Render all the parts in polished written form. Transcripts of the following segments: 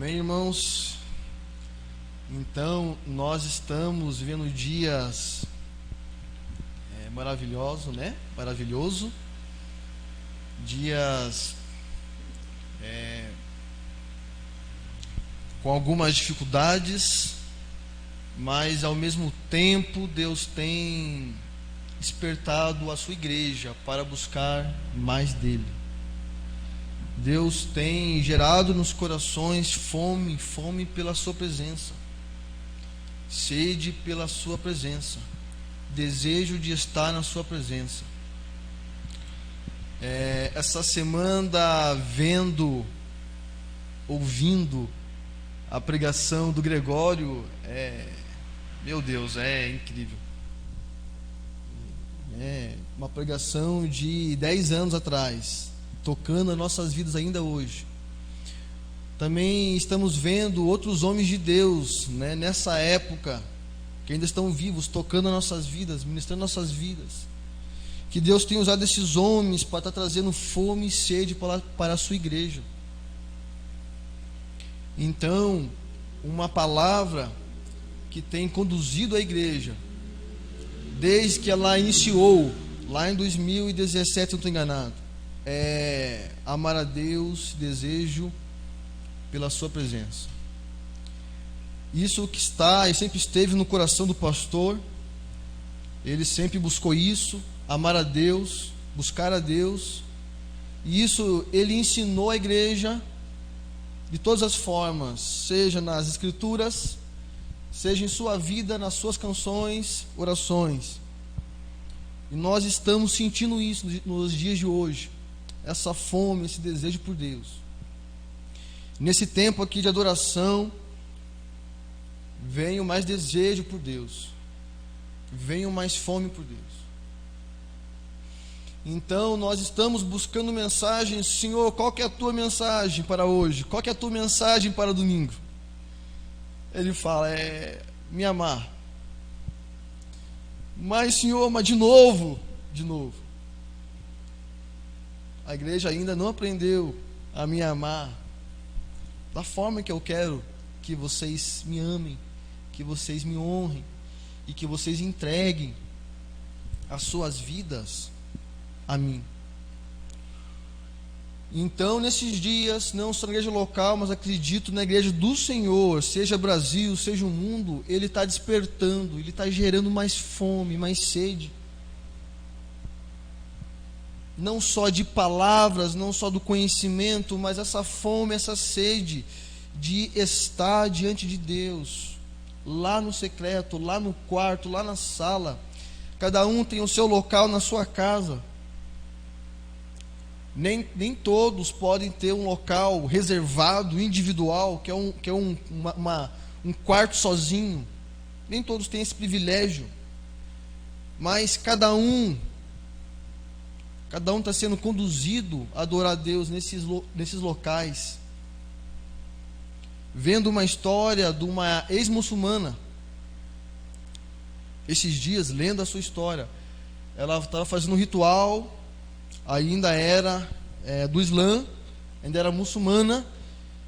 Amém, irmãos? Então, nós estamos vivendo dias maravilhosos, né? Maravilhoso. Dias com algumas dificuldades, mas ao mesmo tempo Deus tem despertado a sua igreja para buscar mais dele. Deus tem gerado nos corações fome pela sua presença, sede pela sua presença, desejo de estar na sua presença. Essa semana, ouvindo a pregação do Gregório, meu Deus, é incrível. Uma pregação de 10 anos atrás, tocando as nossas vidas ainda hoje. Também estamos vendo outros homens de Deus, né, nessa época, que ainda estão vivos, tocando as nossas vidas, ministrando nossas vidas. Que Deus tem usado esses homens para estar trazendo fome e sede para a sua igreja. Então, uma palavra que tem conduzido a igreja, desde que ela iniciou, lá em 2017, não estou enganado, amar a Deus, desejo pela sua presença. Isso que está e sempre esteve no coração do pastor. Ele sempre buscou isso, amar a Deus, buscar a Deus. E isso ele ensinou a igreja de todas as formas, seja nas escrituras, seja em sua vida, nas suas canções, orações. E nós estamos sentindo isso nos dias de hoje, essa fome, esse desejo por Deus. Nesse tempo aqui de adoração, venha mais desejo por Deus, venha mais fome por Deus. Então nós estamos buscando mensagens. Senhor, qual que é a tua mensagem para hoje? Qual que é a tua mensagem para domingo? Ele fala, me amar. Mas Senhor, mas de novo. A igreja ainda não aprendeu a me amar da forma que eu quero que vocês me amem, que vocês me honrem e que vocês entreguem as suas vidas a mim. Então, nesses dias, não só na igreja local, mas acredito na igreja do Senhor, seja Brasil, seja o mundo, Ele está despertando, Ele está gerando mais fome, mais sede. Não só de palavras, não só do conhecimento, mas essa fome, essa sede de estar diante de Deus, lá no secreto, lá no quarto, lá na sala. Cada um tem o seu local na sua casa. Nem todos podem ter um local reservado, individual, que é um quarto sozinho. Nem todos têm esse privilégio. Mas cada um está sendo conduzido a adorar a Deus nesses locais. Vendo uma história de uma ex-muçulmana, esses dias, lendo a sua história, ela estava fazendo um ritual, ainda era do Islã, ainda era muçulmana,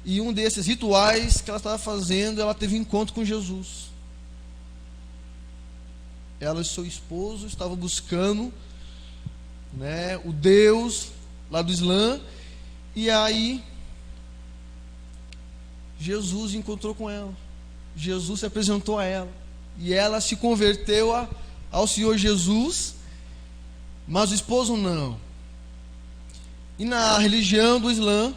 e um desses rituais que ela estava fazendo, ela teve um encontro com Jesus. Ela e seu esposo estavam buscando, né, o Deus lá do Islã, e aí Jesus encontrou com ela, Jesus se apresentou a ela, e ela se converteu ao Senhor Jesus, mas o esposo não. E na religião do Islã,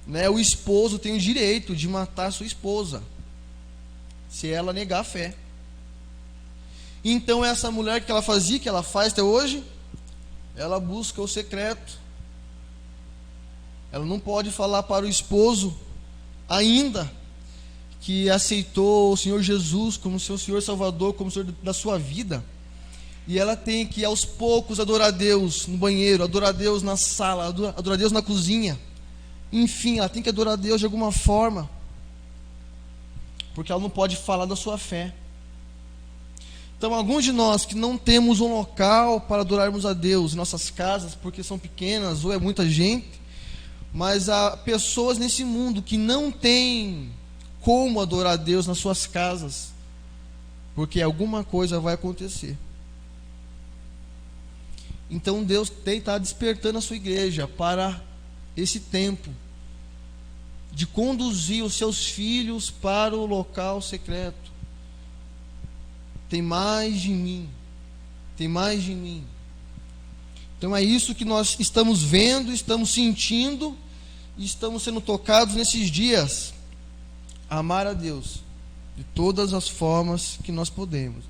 né, o esposo tem o direito de matar a sua esposa, se ela negar a fé. Então essa mulher, que ela fazia, que ela faz até hoje, ela busca o secreto. Ela não pode falar para o esposo ainda que aceitou o Senhor Jesus como seu Senhor Salvador, como Senhor da sua vida. E ela tem que aos poucos adorar a Deus no banheiro, adorar a Deus na sala, adorar a Deus na cozinha. Enfim, ela tem que adorar a Deus de alguma forma, porque ela não pode falar da sua fé. Então, alguns de nós que não temos um local para adorarmos a Deus em nossas casas, porque são pequenas ou é muita gente, Mas há pessoas nesse mundo que não têm como adorar a Deus nas suas casas, porque alguma coisa vai acontecer. Então Deus está despertando a sua igreja para esse tempo de conduzir os seus filhos para o local secreto. Tem mais de mim, tem mais de mim. Então é isso que nós estamos vendo, estamos sentindo e estamos sendo tocados nesses dias. Amar a Deus de todas as formas que nós podemos.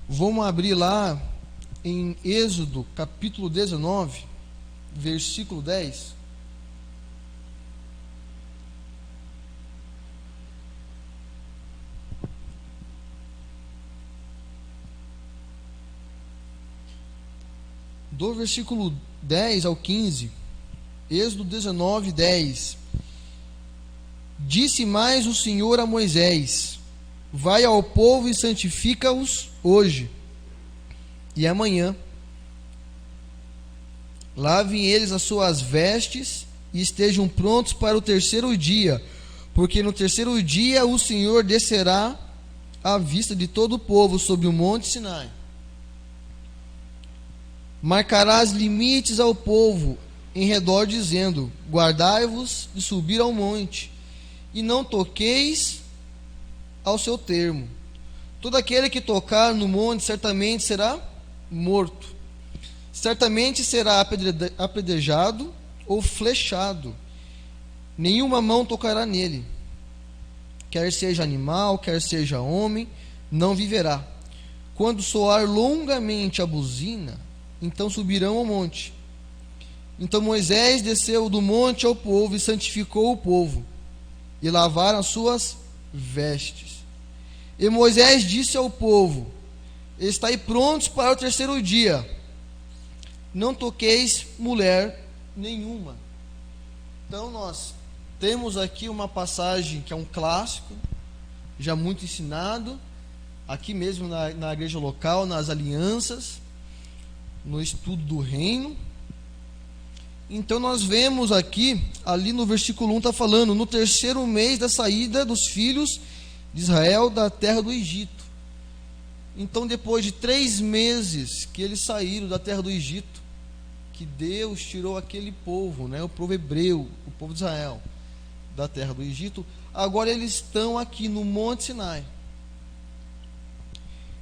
Vamos abrir lá em Êxodo capítulo 19, versículo 10. Do versículo 10 ao 15, Êxodo 19, 10. Disse mais o Senhor a Moisés: vai ao povo e santifica-os hoje e amanhã. Lavem eles as suas vestes e estejam prontos para o terceiro dia, porque no terceiro dia o Senhor descerá à vista de todo o povo sobre o monte Sinai. Marcarás limites ao povo em redor, dizendo: guardai-vos de subir ao monte, e não toqueis ao seu termo. Todo aquele que tocar no monte certamente será morto. Certamente será apedrejado ou flechado. Nenhuma mão tocará nele. Quer seja animal, quer seja homem, não viverá. Quando soar longamente a buzina, então subirão ao monte. Então Moisés desceu do monte ao povo e santificou o povo, e lavaram as suas vestes. E Moisés disse ao povo: estai prontos para o terceiro dia, não toqueis mulher nenhuma. Então nós temos aqui uma passagem que é um clássico, já muito ensinado, aqui mesmo na igreja local, nas alianças, no estudo do reino. Então nós vemos aqui, ali no versículo 1 está falando, no terceiro mês da saída dos filhos de Israel da terra do Egito. Então depois de 3 meses que eles saíram da terra do Egito, que Deus tirou aquele povo, o povo hebreu, o povo de Israel, da terra do Egito, agora eles estão aqui no Monte Sinai.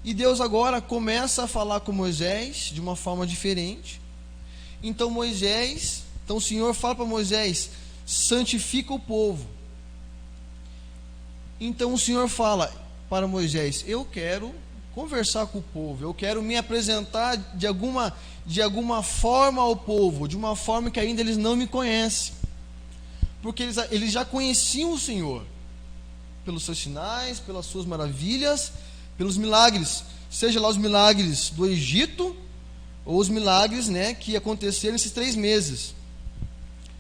E Deus agora começa a falar com Moisés de uma forma diferente. Então o Senhor fala para Moisés: santifica o povo. Então o Senhor fala para Moisés: eu quero conversar com o povo, eu quero me apresentar de alguma forma ao povo, de uma forma que ainda eles não me conhecem, porque eles já conheciam o Senhor pelos seus sinais, pelas suas maravilhas, pelos milagres, seja lá os milagres do Egito ou os milagres que aconteceram nesses 3 meses,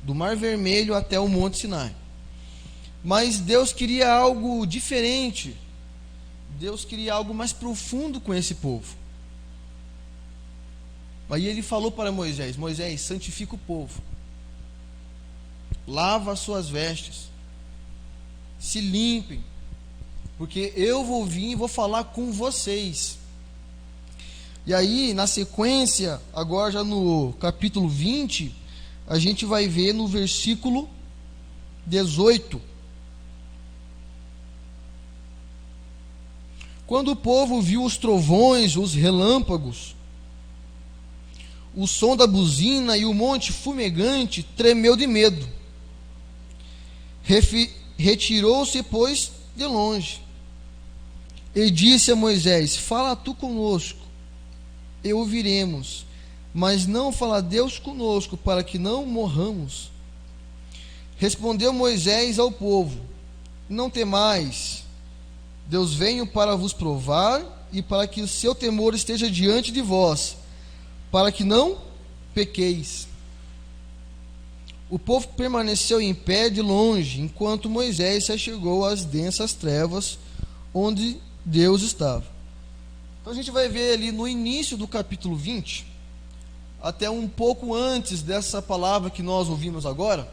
do Mar Vermelho até o Monte Sinai. Mas Deus queria algo diferente, Deus queria algo mais profundo com esse povo. Aí ele falou para Moisés: Moisés, santifica o povo, lava as suas vestes, se limpem, porque eu vou vir e vou falar com vocês. E aí, na sequência, agora já no capítulo 20, a gente vai ver no versículo 18. Quando o povo viu os trovões, os relâmpagos, o som da buzina e o monte fumegante, tremeu de medo. Retirou-se, pois, de longe. E disse a Moisés: fala tu conosco, e ouviremos, mas não fala Deus conosco, para que não morramos. Respondeu Moisés ao povo: não temais, Deus veio para vos provar, e para que o seu temor esteja diante de vós, para que não pequeis. O povo permaneceu em pé de longe, enquanto Moisés se achegou às densas trevas onde Deus estava. Então a gente vai ver ali no início do capítulo 20, até um pouco antes dessa palavra que nós ouvimos agora.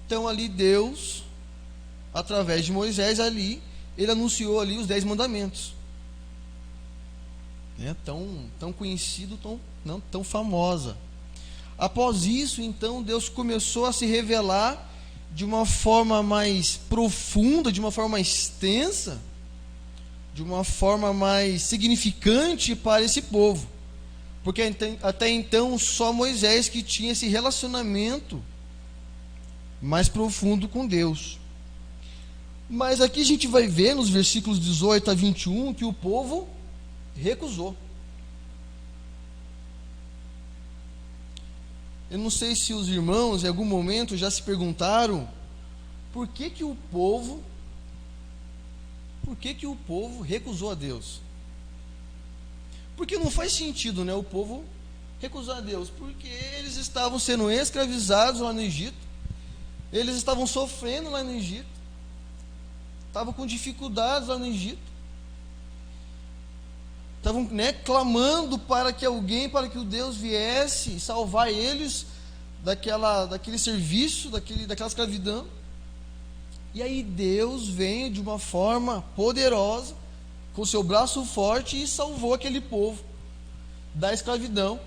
Então ali Deus, através de Moisés ali, ele anunciou ali os 10 mandamentos. Tão conhecido, tão famosa. Após isso, então, Deus começou a se revelar de uma forma mais profunda, de uma forma mais extensa, de uma forma mais significante para esse povo. Porque até então só Moisés que tinha esse relacionamento mais profundo com Deus. Mas aqui a gente vai ver nos versículos 18 a 21 que o povo recusou. Eu não sei se os irmãos em algum momento já se perguntaram por que o povo recusou a Deus. Porque não faz sentido, né, o povo recusar a Deus, porque eles estavam sendo escravizados lá no Egito, eles estavam sofrendo lá no Egito, estavam com dificuldades lá no Egito, estavam, clamando para que o Deus viesse salvar eles daquele serviço, daquela escravidão. E aí Deus veio de uma forma poderosa, com seu braço forte, e salvou aquele povo da escravidão.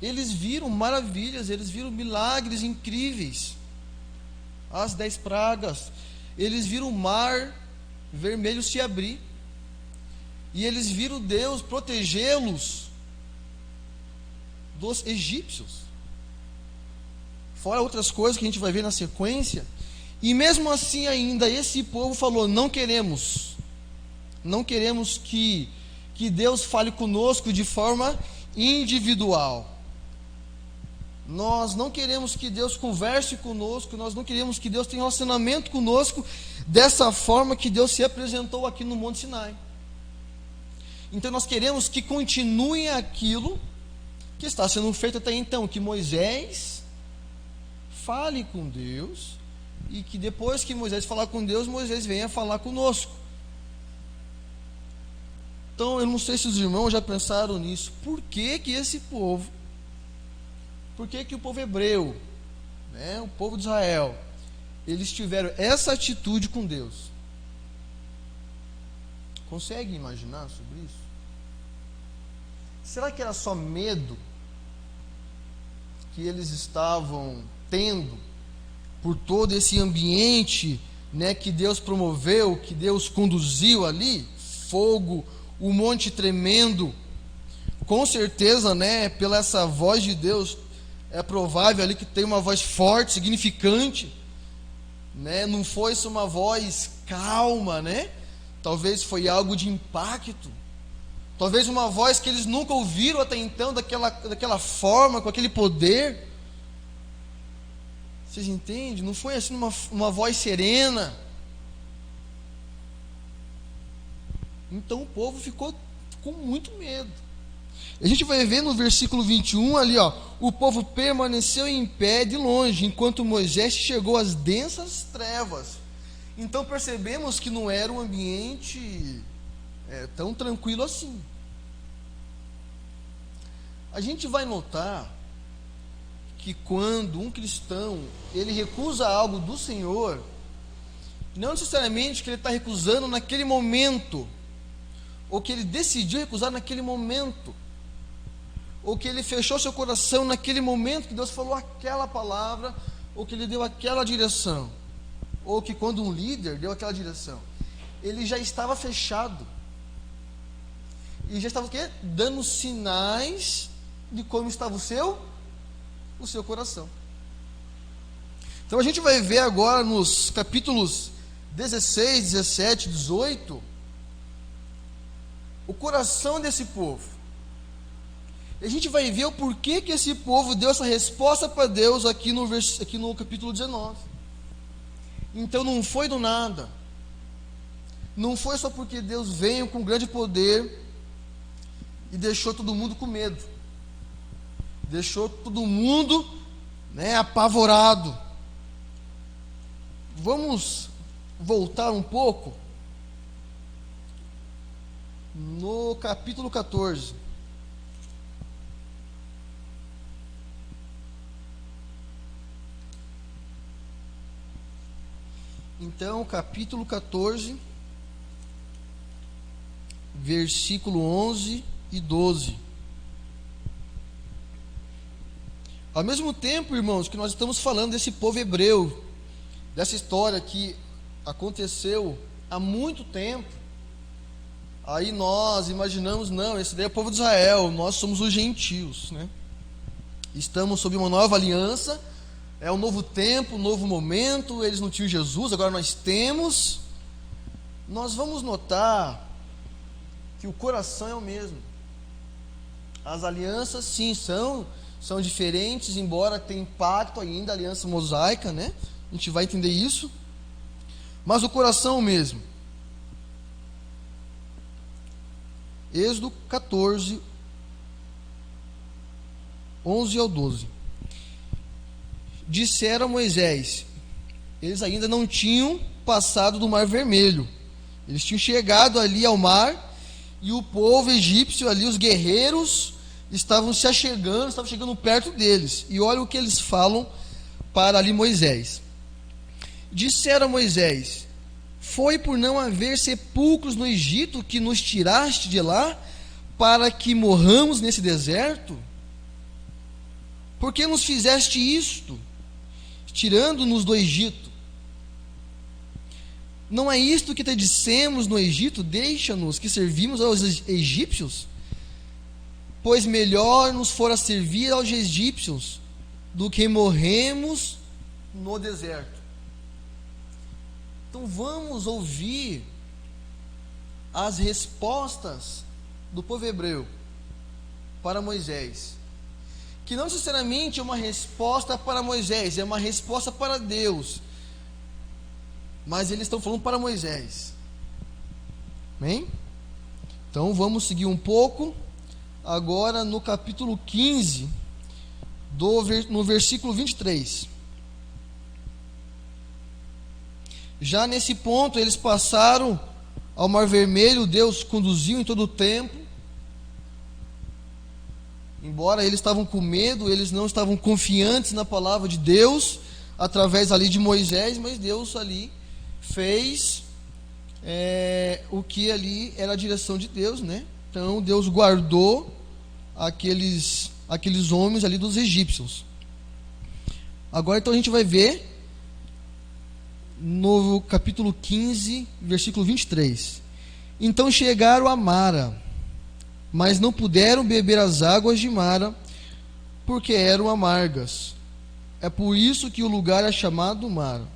Eles viram maravilhas, eles viram milagres incríveis, as 10 pragas, eles viram o mar vermelho se abrir, e eles viram Deus protegê-los dos egípcios, fora outras coisas que a gente vai ver na sequência. E mesmo assim ainda esse povo falou: não queremos que Deus fale conosco de forma individual, nós não queremos que Deus converse conosco, nós não queremos que Deus tenha relacionamento conosco dessa forma que Deus se apresentou aqui no Monte Sinai. Então nós queremos que continue aquilo que está sendo feito até então, que Moisés fale com Deus, e que depois que Moisés falar com Deus, Moisés venha falar conosco. Então eu não sei se os irmãos já pensaram nisso. Por que esse povo, por que o povo hebreu, o povo de Israel, eles tiveram essa atitude com Deus? Consegue imaginar sobre isso? Será que era só medo que eles estavam tendo por todo esse ambiente, que Deus promoveu, que Deus conduziu ali? Fogo, o monte tremendo. Com certeza, pela essa voz de Deus, é provável ali que tem uma voz forte, significante, não foi só uma voz calma, talvez foi algo de impacto, talvez uma voz que eles nunca ouviram até então, daquela forma, com aquele poder. Vocês entendem? Não foi assim uma voz serena. Então o povo ficou com muito medo. A gente vai ver no versículo 21 ali, o povo permaneceu em pé de longe, enquanto Moisés chegou às densas trevas. Então percebemos que não era um ambiente tão tranquilo assim. A gente vai notar que quando um cristão ele recusa algo do Senhor, não necessariamente que ele está recusando naquele momento, ou que ele decidiu recusar naquele momento, ou que ele fechou seu coração naquele momento que Deus falou aquela palavra, ou que ele deu aquela direção, ou que quando um líder deu aquela direção, ele já estava fechado, e já estava o quê? Dando sinais de como estava o seu coração. Então a gente vai ver agora nos capítulos 16, 17, 18, o coração desse povo. E a gente vai ver o porquê que esse povo deu essa resposta para Deus aqui no capítulo 19. Então não foi do nada, não foi só porque Deus veio com grande poder e deixou todo mundo com medo, deixou todo mundo apavorado. Vamos voltar um pouco no capítulo 14. Então, capítulo 14, versículo 11 e 12. Ao mesmo tempo, irmãos, que nós estamos falando desse povo hebreu, dessa história que aconteceu há muito tempo, aí nós imaginamos, não, esse daí é o povo de Israel, nós somos os gentios, né? Estamos sob uma nova aliança, é um novo tempo, um novo momento, eles não tinham Jesus, agora nós temos. Nós vamos notar que o coração é o mesmo. As alianças, sim, são diferentes, embora tenha impacto ainda, a aliança mosaica, né? A gente vai entender isso. Mas o coração é o mesmo. Êxodo 14, 11 ao 12. Disseram a Moisés, eles ainda não tinham passado do Mar Vermelho. Eles tinham chegado ali ao mar, e o povo egípcio ali, os guerreiros, estavam se achegando, estavam chegando perto deles. E olha o que eles falam para ali Moisés. Disseram a Moisés, foi por não haver sepulcros no Egito que nos tiraste de lá, para que morramos nesse deserto? Por que nos fizeste isto, tirando-nos do Egito? Não é isto que te dissemos no Egito, deixa-nos que servimos aos egípcios? Pois melhor nos fora servir aos egípcios do que morremos no deserto. Então vamos ouvir as respostas do povo hebreu para Moisés, que não sinceramente é uma resposta para Moisés, é uma resposta para Deus, mas eles estão falando para Moisés. Amém? Então vamos seguir um pouco agora no capítulo 15, no versículo 23. Já nesse ponto eles passaram ao Mar Vermelho, Deus conduziu em todo o tempo. Embora eles estavam com medo, eles não estavam confiantes na palavra de Deus, através ali de Moisés, mas Deus ali fez o que ali era a direção de Deus, né? Então Deus guardou aqueles homens ali dos egípcios. Agora então a gente vai ver no capítulo 15, versículo 23. Então chegaram a Mara, mas não puderam beber as águas de Mara, porque eram amargas. É por isso que o lugar é chamado Mara.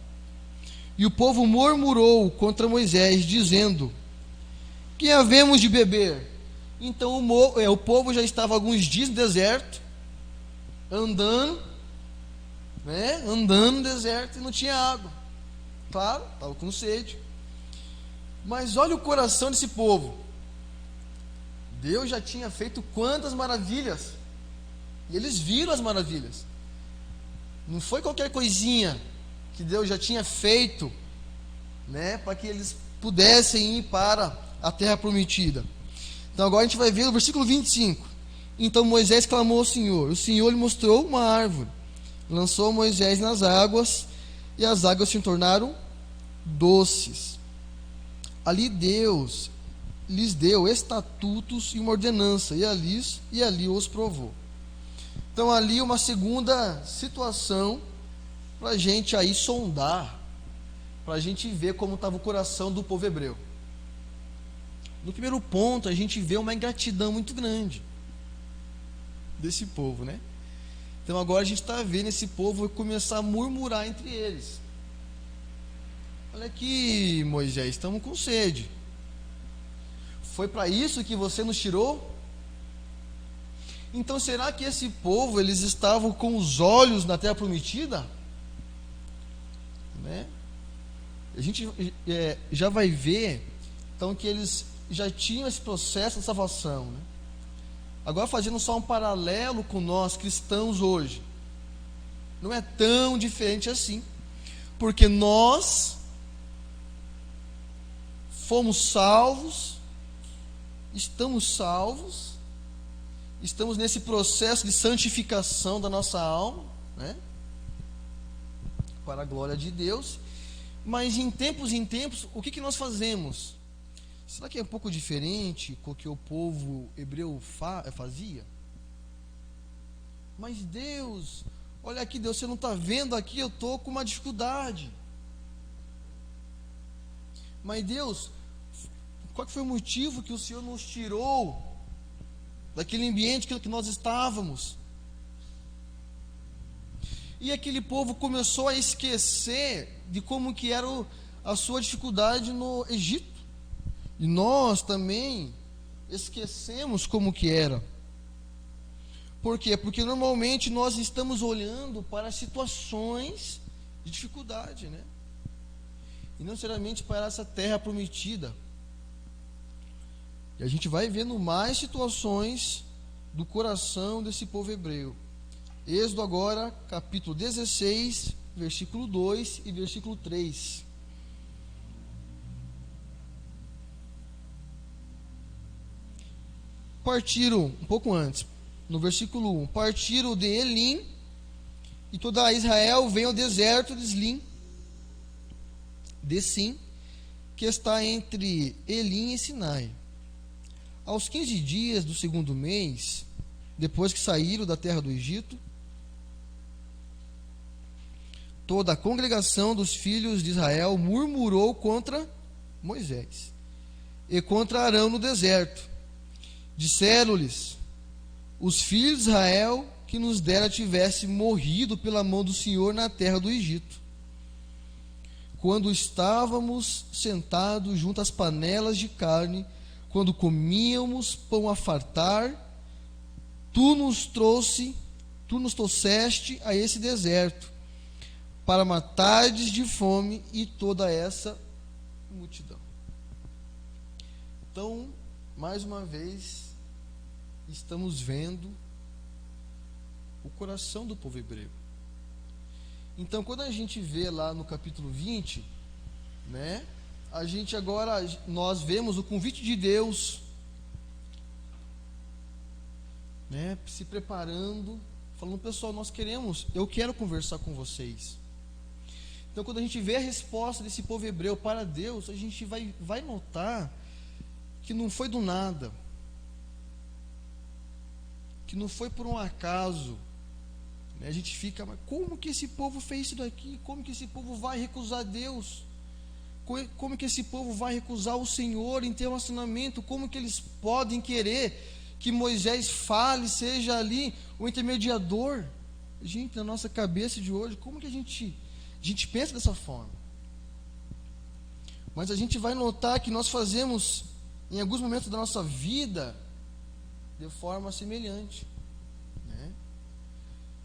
E o povo murmurou contra Moisés, dizendo, que havemos de beber? Então o povo já estava alguns dias no deserto, andando no deserto, e não tinha água. Claro, estava com sede. Mas olha o coração desse povo. Deus já tinha feito quantas maravilhas, e eles viram as maravilhas. Não foi qualquer coisinha que Deus já tinha feito, né, para que eles pudessem ir para a terra prometida. Então agora a gente vai ver o versículo 25. Então Moisés clamou ao Senhor, o Senhor lhe mostrou uma árvore, lançou Moisés nas águas, e as águas se tornaram doces. Ali Deus lhes deu estatutos e uma ordenança, e ali os provou. Então ali uma segunda situação para a gente aí sondar, para a gente ver como estava o coração do povo hebreu. No primeiro ponto, a gente vê uma ingratidão muito grande desse povo, né? Então agora a gente está vendo esse povo começar a murmurar entre eles. Olha aqui, Moisés, estamos com sede. Foi para isso que você nos tirou? Então será que esse povo, eles estavam com os olhos na terra prometida? Né? A gente já vai ver então que eles já tinham esse processo de salvação, né? Agora fazendo só um paralelo com nós cristãos hoje, não é tão diferente assim, porque nós fomos salvos, estamos salvos, estamos nesse processo de santificação da nossa alma, né? Para a glória de Deus. Mas em tempos, o que nós fazemos? Será que é um pouco diferente com o que o povo hebreu fazia? Mas Deus, olha aqui, Deus, você não está vendo aqui, eu estou com uma dificuldade. Mas Deus, qual que foi o motivo que o Senhor nos tirou daquele ambiente que nós estávamos? E aquele povo começou a esquecer de como que era a sua dificuldade no Egito. E nós também esquecemos como que era. Por quê? Porque normalmente nós estamos olhando para situações de dificuldade, né? E não necessariamente para essa terra prometida. E a gente vai vendo mais situações do coração desse povo hebreu. Êxodo agora, capítulo 16, versículo 2 e versículo 3. Partiram, um pouco antes, no versículo 1, partiram de Elim, e toda Israel veio ao deserto de Sim, que está entre Elim e Sinai. Aos 15 dias do segundo mês, depois que saíram da terra do Egito, toda a congregação dos filhos de Israel murmurou contra Moisés e contra Arão no deserto. Disseram-lhes: os filhos de Israel que nos dera tivesse morrido pela mão do Senhor na terra do Egito, quando estávamos sentados junto às panelas de carne, quando comíamos pão a fartar, tu nos trouxeste a esse deserto, para matardes de fome e toda essa multidão. Então, mais uma vez, estamos vendo o coração do povo hebreu. Então, quando a gente vê lá no capítulo 20, né, nós vemos o convite de Deus, né, se preparando, falando: pessoal, eu quero conversar com vocês. Então, quando a gente vê a resposta desse povo hebreu para Deus, a gente vai notar que não foi do nada, que não foi por um acaso. A gente fica: mas como que esse povo fez isso daqui? Como que esse povo vai recusar Deus? Como que esse povo vai recusar o Senhor em ter um relacionamento? Como que eles podem querer que Moisés fale, seja ali o intermediador? Gente, na nossa cabeça de hoje, como que a gente pensa dessa forma? Mas a gente vai notar que nós fazemos, em alguns momentos da nossa vida, de forma semelhante, né?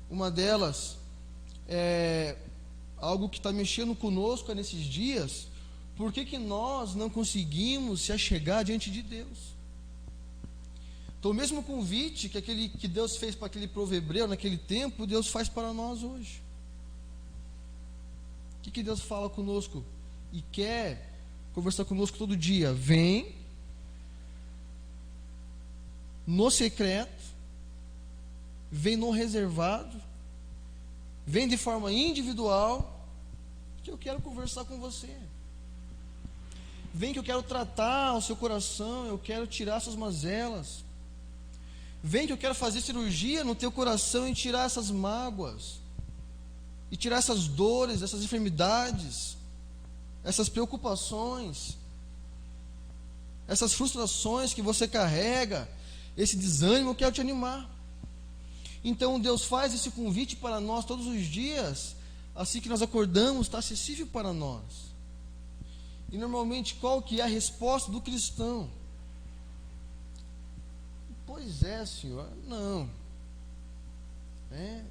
Uma delas é algo que está mexendo conosco nesses dias. Por que nós não conseguimos se achegar diante de Deus? Então, o mesmo convite que Deus fez para aquele povo hebreu naquele tempo, Deus faz para nós hoje. O que Deus fala conosco e quer conversar conosco todo dia? Vem no secreto, vem no reservado, vem de forma individual, que eu quero conversar com você. Vem que eu quero tratar o seu coração, eu quero tirar suas mazelas. Vem que eu quero fazer cirurgia no teu coração e tirar essas mágoas, e tirar essas dores, essas enfermidades, essas preocupações, essas frustrações que você carrega, esse desânimo. Eu quero te animar. Então Deus faz esse convite para nós todos os dias. Assim que nós acordamos, está acessível para nós. E normalmente qual que é a resposta do cristão? Pois é, Senhor, não.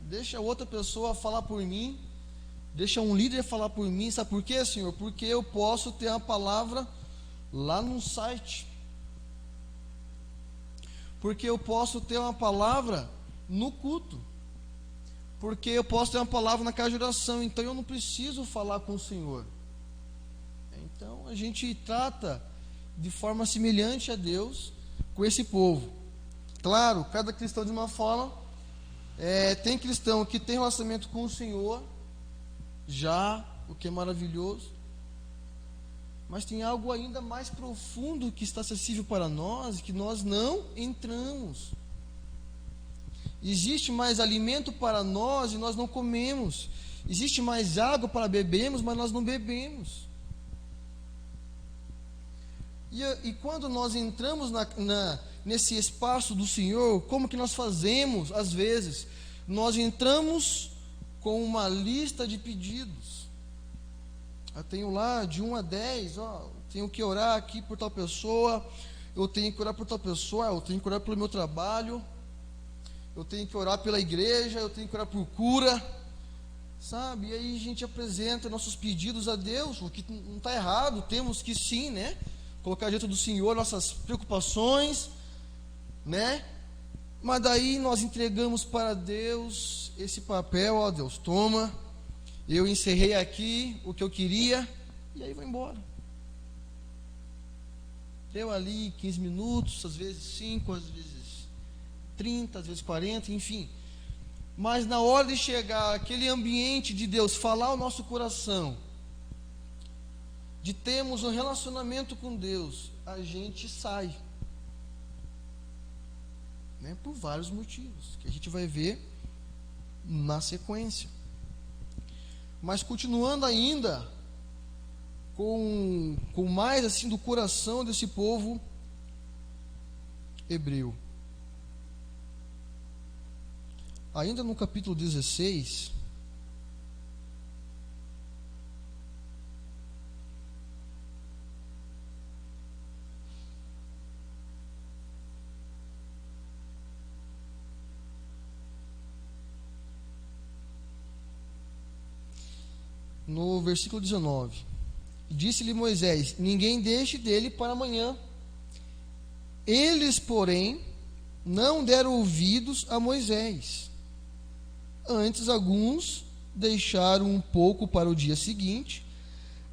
Deixa outra pessoa falar por mim, deixa um líder falar por mim. Sabe por quê, Senhor? Porque eu posso ter a palavra lá no site, porque eu posso ter uma palavra no culto, porque eu posso ter uma palavra na casa de oração. Então eu não preciso falar com o Senhor. Então a gente trata de forma semelhante a Deus com esse povo. Claro, cada cristão de uma forma. Tem cristão que tem relacionamento com o Senhor já, o que é maravilhoso. Mas tem algo ainda mais profundo que está acessível para nós, que nós não entramos. Existe mais alimento para nós e nós não comemos. Existe mais água para bebermos, mas nós não bebemos. E quando nós entramos nesse espaço do Senhor, como que nós fazemos? Às vezes, nós entramos com uma lista de pedidos. Eu tenho lá de 1 a 10, tenho que orar aqui por tal pessoa, eu tenho que orar por tal pessoa, eu tenho que orar pelo meu trabalho, eu tenho que orar pela igreja, eu tenho que orar por cura, sabe? E aí a gente apresenta nossos pedidos a Deus, o que não está errado, temos que sim, né? Colocar diante do Senhor nossas preocupações, né? Mas daí nós entregamos para Deus esse papel, ó Deus, toma, eu encerrei aqui o que eu queria, e aí vou embora. Deu ali 15 minutos, às vezes 5, às vezes 30, às vezes 40, enfim. Mas na hora de chegar aquele ambiente de Deus, falar o nosso coração, de termos um relacionamento com Deus, a gente sai, né, por vários motivos, que a gente vai ver na sequência. Mas continuando ainda com mais assim do coração desse povo hebreu. Ainda no capítulo 16, no versículo 19, disse-lhe Moisés: ninguém deixe dele para amanhã. Eles, porém, não deram ouvidos a Moisés. Antes, alguns deixaram um pouco para o dia seguinte.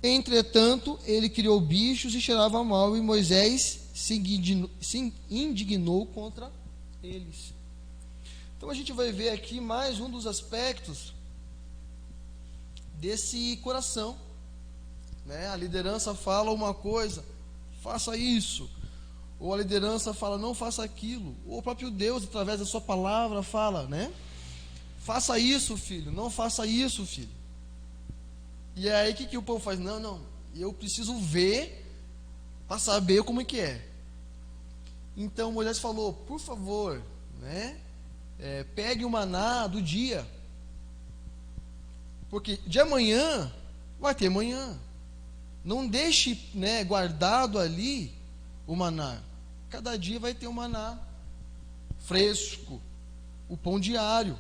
Entretanto, ele criou bichos e cheirava mal, e Moisés se indignou contra eles. Então a gente vai ver aqui mais um dos aspectos desse coração, né? A liderança fala uma coisa, faça isso, ou a liderança fala, não faça aquilo, ou o próprio Deus, através da sua palavra, fala, né? Faça isso, filho, não faça isso, filho. E aí o que o povo faz? Não, eu preciso ver para saber como é que é. Então Moisés falou, por favor, né? Pegue o maná do dia, porque de amanhã vai ter amanhã. Não deixe, né, guardado ali o maná. Cada dia vai ter um maná fresco, o pão diário,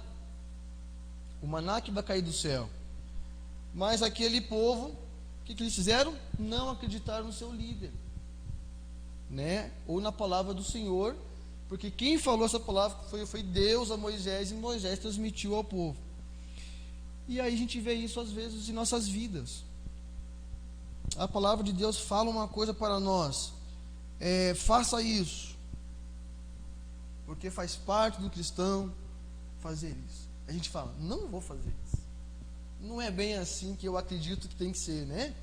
o maná que vai cair do céu. Mas aquele povo, o que eles fizeram? Não acreditaram no seu líder, né? Ou na palavra do Senhor, porque quem falou essa palavra foi Deus a Moisés, e Moisés transmitiu ao povo. E aí a gente vê isso às vezes em nossas vidas. A palavra de Deus fala uma coisa para nós, faça isso, porque faz parte do cristão fazer isso. A gente fala, não vou fazer isso, não é bem assim que eu acredito que tem que ser, né?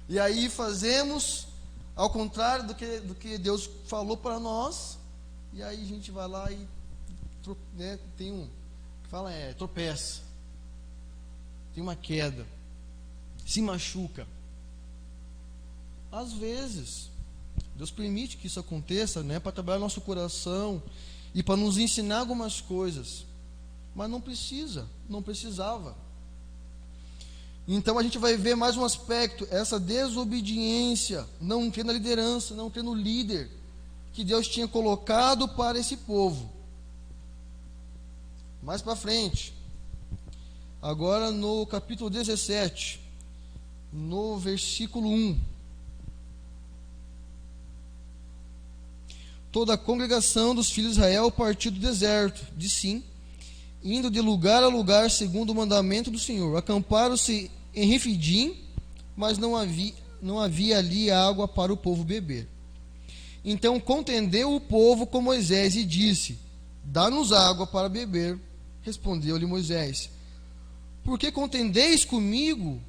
E aí fazemos ao contrário do que Deus falou para nós, e aí a gente vai lá e, né, tropeça, tem uma queda, se machuca. Às vezes Deus permite que isso aconteça, né, para trabalhar nosso coração e para nos ensinar algumas coisas, mas não precisava. Então a gente vai ver mais um aspecto, essa desobediência, não ter na liderança, não ter no líder que Deus tinha colocado para esse povo. Mais para frente, agora no capítulo 17, no versículo 1. Toda a congregação dos filhos de Israel partiu do deserto de Sim, indo de lugar a lugar segundo o mandamento do Senhor. Acamparam-se em Refidim, mas não havia ali água para o povo beber. Então contendeu o povo com Moisés e disse: dá-nos água para beber. Respondeu-lhe Moisés: por que contendeis comigo?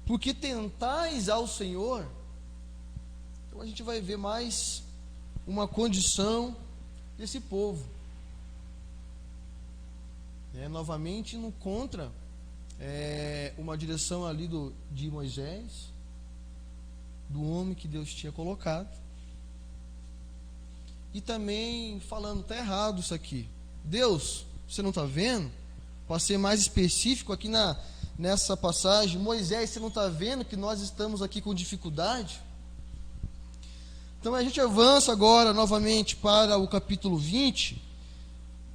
Porque tentais ao Senhor? Então a gente vai ver mais uma condição desse povo. Novamente no contra uma direção ali de Moisés, do homem que Deus tinha colocado. E também falando, está errado isso aqui. Deus, você não está vendo? Para ser mais específico aqui nessa passagem, Moisés, você não está vendo que nós estamos aqui com dificuldade? Então a gente avança agora novamente para o capítulo 20,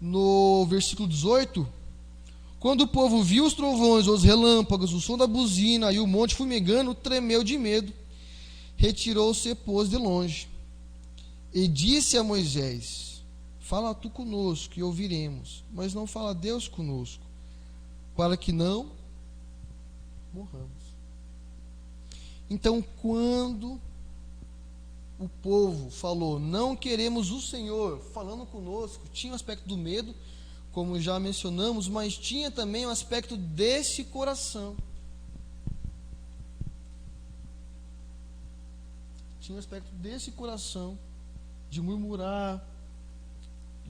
no versículo 18. Quando o povo viu os trovões, os relâmpagos, o som da buzina e o monte fumegando, tremeu de medo, retirou-se e pôs de longe. E disse a Moisés: fala tu conosco e ouviremos, mas não fala Deus conosco, para que não morramos. Então, quando o povo falou, não queremos o Senhor falando conosco, tinha o aspecto do medo, como já mencionamos, mas tinha também o aspecto desse coração. Tinha o aspecto desse coração, de murmurar,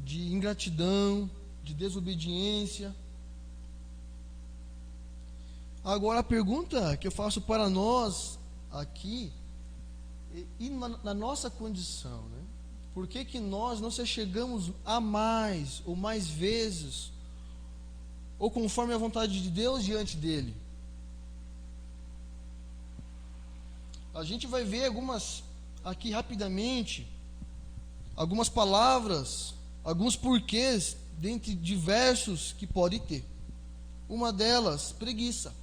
de ingratidão, de desobediência. Agora a pergunta que eu faço para nós aqui, e na nossa condição, né? Por que nós não se chegamos a mais, ou mais vezes, ou conforme a vontade de Deus diante dele? A gente vai ver aqui rapidamente, algumas palavras, alguns porquês, dentre diversos que pode ter. Uma delas, preguiça.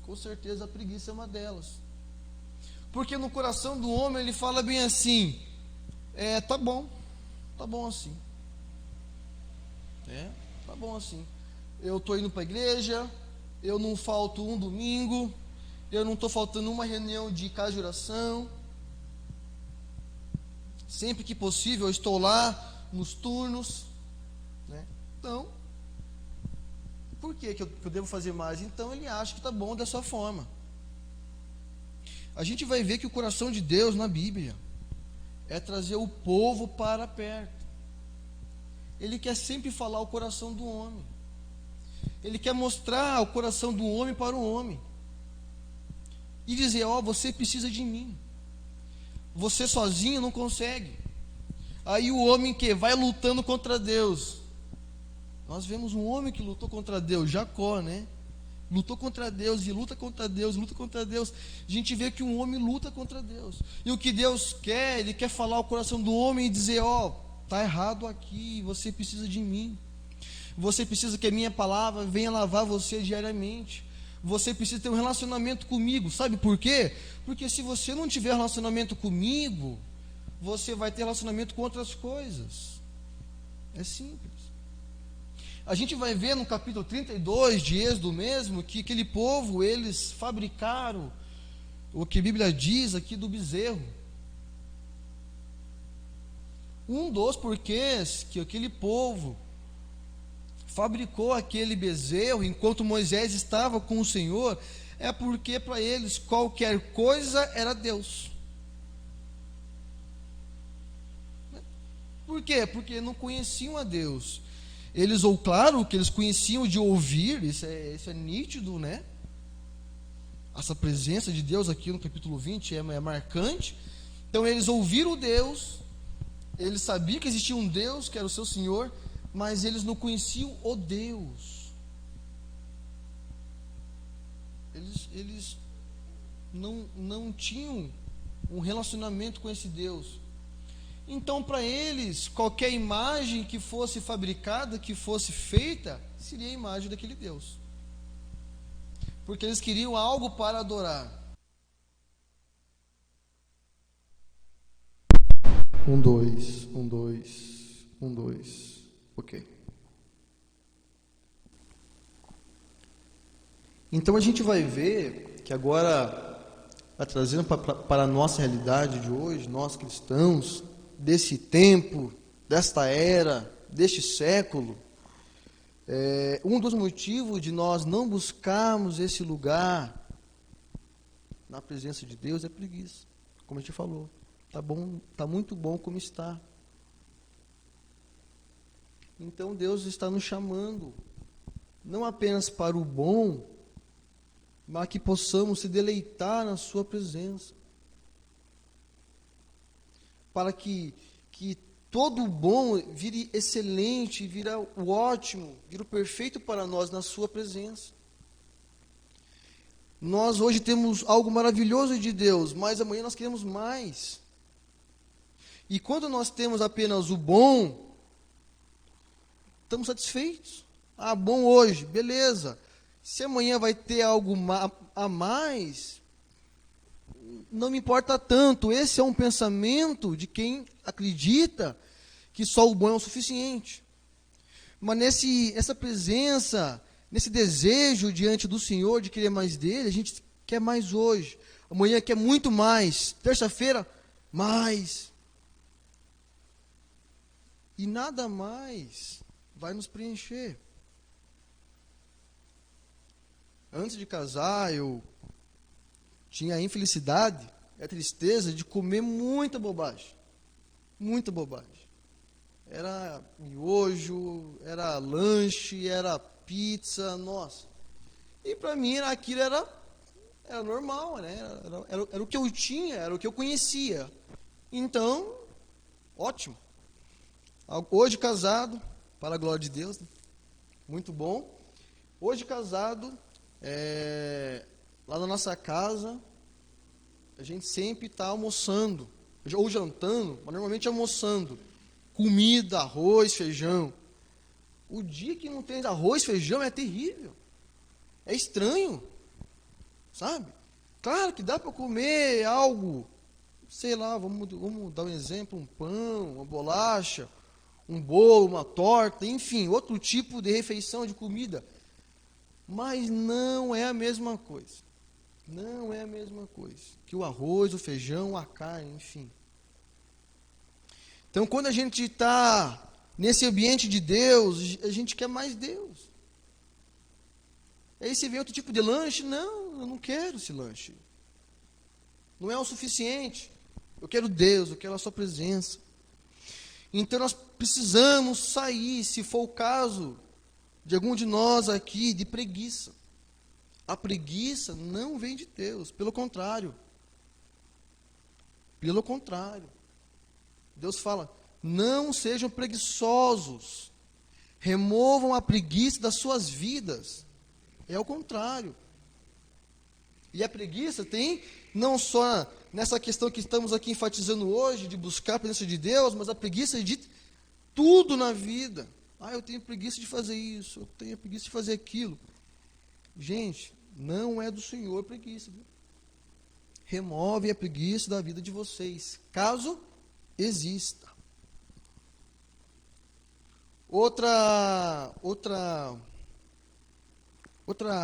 Com certeza a preguiça é uma delas. Porque no coração do homem ele fala bem assim, tá bom assim. Tá bom assim. Eu estou indo para a igreja, eu não falto um domingo, eu não estou faltando uma reunião de casa de oração. Sempre que possível eu estou lá nos turnos, né? Então, por que eu devo fazer mais? Então ele acha que está bom dessa forma. A gente vai ver que o coração de Deus na Bíblia é trazer o povo para perto. Ele quer sempre falar o coração do homem. Ele quer mostrar o coração do homem para o homem. E dizer, você precisa de mim. Você sozinho não consegue. Aí o homem que vai lutando contra Deus. Nós vemos um homem que lutou contra Deus, Jacó, né? Lutou contra Deus e luta contra Deus, luta contra Deus. A gente vê que um homem luta contra Deus. E o que Deus quer, Ele quer falar ao coração do homem e dizer, está errado aqui, você precisa de mim. Você precisa que a minha palavra venha lavar você diariamente. Você precisa ter um relacionamento comigo. Sabe por quê? Porque se você não tiver relacionamento comigo, você vai ter relacionamento com outras coisas. É simples. A gente vai ver no capítulo 32 de Êxodo mesmo, que aquele povo, eles fabricaram o que a Bíblia diz aqui do bezerro. Um dos porquês que aquele povo fabricou aquele bezerro enquanto Moisés estava com o Senhor, é porque para eles qualquer coisa era Deus. Por quê? Porque não conheciam a Deus. Eles, ou claro, que eles conheciam de ouvir, isso é nítido, né? Essa presença de Deus aqui no capítulo 20 é marcante. Então eles ouviram Deus, eles sabiam que existia um Deus, que era o seu Senhor, mas eles não conheciam o Deus. Eles não tinham um relacionamento com esse Deus. Então, para eles, qualquer imagem que fosse fabricada, que fosse feita, seria a imagem daquele Deus. Porque eles queriam algo para adorar. 1, 2, 1, 2, 1, 2. Ok. Então a gente vai ver que agora, trazendo para a nossa realidade de hoje, nós cristãos, desse tempo, desta era, deste século, um dos motivos de nós não buscarmos esse lugar na presença de Deus é preguiça. como a gente falou. Tá bom, tá muito bom como está. Então Deus está nos chamando, não apenas para o bom, mas que possamos se deleitar na sua presença. Para que todo o bom vire excelente, vira o ótimo, vira o perfeito para nós na sua presença. Nós hoje temos algo maravilhoso de Deus, mas amanhã nós queremos mais. E quando nós temos apenas o bom, estamos satisfeitos. Ah, bom hoje, beleza. Se amanhã vai ter algo a mais, não me importa tanto. Esse é um pensamento de quem acredita que só o bom é o suficiente. Mas nessa presença, nesse desejo diante do Senhor de querer mais dele, a gente quer mais hoje. Amanhã quer muito mais. Terça-feira, mais. E nada mais vai nos preencher. Antes de casar, eu tinha a infelicidade, a tristeza de comer muita bobagem. Muita bobagem. Era miojo, era lanche, era pizza, nossa. E para mim aquilo era normal, né? Era o que eu tinha, era o que eu conhecia. Então, ótimo. Hoje casado, para a glória de Deus, né? Muito bom. Hoje casado, lá na nossa casa, a gente sempre está almoçando, ou jantando, mas normalmente almoçando. Comida, arroz, feijão. O dia que não tem arroz, feijão é terrível. É estranho, sabe? Claro que dá para comer algo, sei lá, vamos dar um exemplo, um pão, uma bolacha, um bolo, uma torta, enfim, outro tipo de refeição, de comida. Mas não é a mesma coisa. Não é a mesma coisa que o arroz, o feijão, a carne, enfim. Então, quando a gente está nesse ambiente de Deus, a gente quer mais Deus. Aí você vê outro tipo de lanche, não, eu não quero esse lanche. Não é o suficiente. Eu quero Deus, eu quero a sua presença. Então nós precisamos sair, se for o caso de algum de nós aqui, de preguiça. A preguiça não vem de Deus, pelo contrário. Pelo contrário. Deus fala, não sejam preguiçosos. Removam a preguiça das suas vidas. É o contrário. E a preguiça tem, não só nessa questão que estamos aqui enfatizando hoje, de buscar a presença de Deus, mas a preguiça de tudo na vida. Ah, eu tenho preguiça de fazer isso, eu tenho preguiça de fazer aquilo. Gente, não é do Senhor a preguiça. Viu? Remove a preguiça da vida de vocês, caso exista. Outra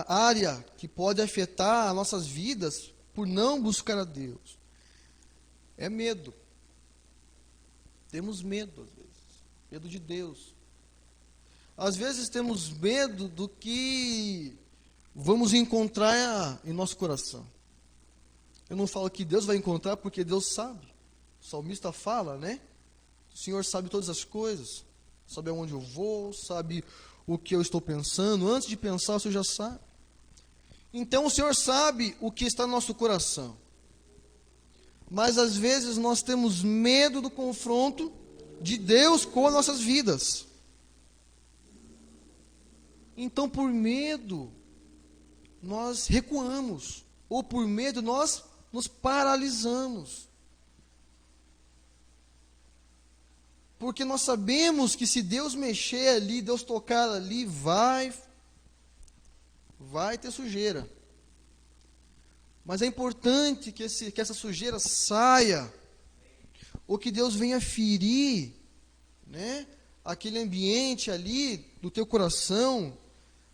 área que pode afetar as nossas vidas por não buscar a Deus é medo. Temos medo, às vezes. Medo de Deus. Às vezes temos medo do que vamos encontrar em nosso coração. Eu não falo que Deus vai encontrar porque Deus sabe. O salmista fala, né? O Senhor sabe todas as coisas. Sabe aonde eu vou, sabe o que eu estou pensando. Antes de pensar, o Senhor já sabe. Então o Senhor sabe o que está no nosso coração. Mas às vezes nós temos medo do confronto de Deus com as nossas vidas. Então por medo nós recuamos. Ou por medo nós nos paralisamos. Porque nós sabemos que se Deus mexer ali, Deus tocar ali, vai ter sujeira. Mas é importante que essa sujeira saia, ou que Deus venha ferir, né, aquele ambiente ali do teu coração,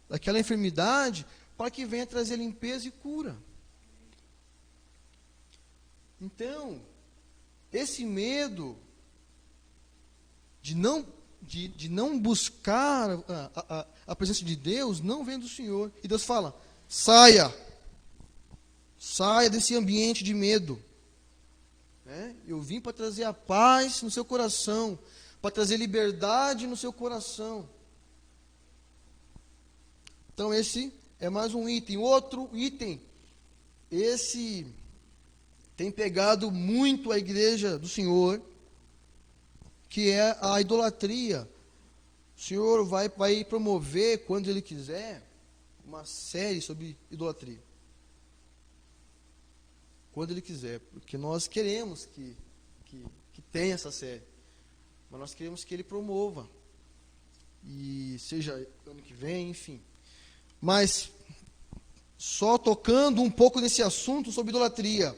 daquela enfermidade, para que venha trazer limpeza e cura. Então, esse medo de não buscar a presença de Deus, não vem do Senhor. E Deus fala, saia desse ambiente de medo. né? Eu vim para trazer a paz no seu coração, para trazer liberdade no seu coração. Então esse é mais um item. Outro item, esse tem pegado muito a igreja do Senhor, que é a idolatria. O Senhor vai promover, quando Ele quiser, uma série sobre idolatria. Quando Ele quiser, porque nós queremos que tenha essa série. Mas nós queremos que Ele promova. E seja ano que vem, enfim. Mas, só tocando um pouco nesse assunto sobre idolatria.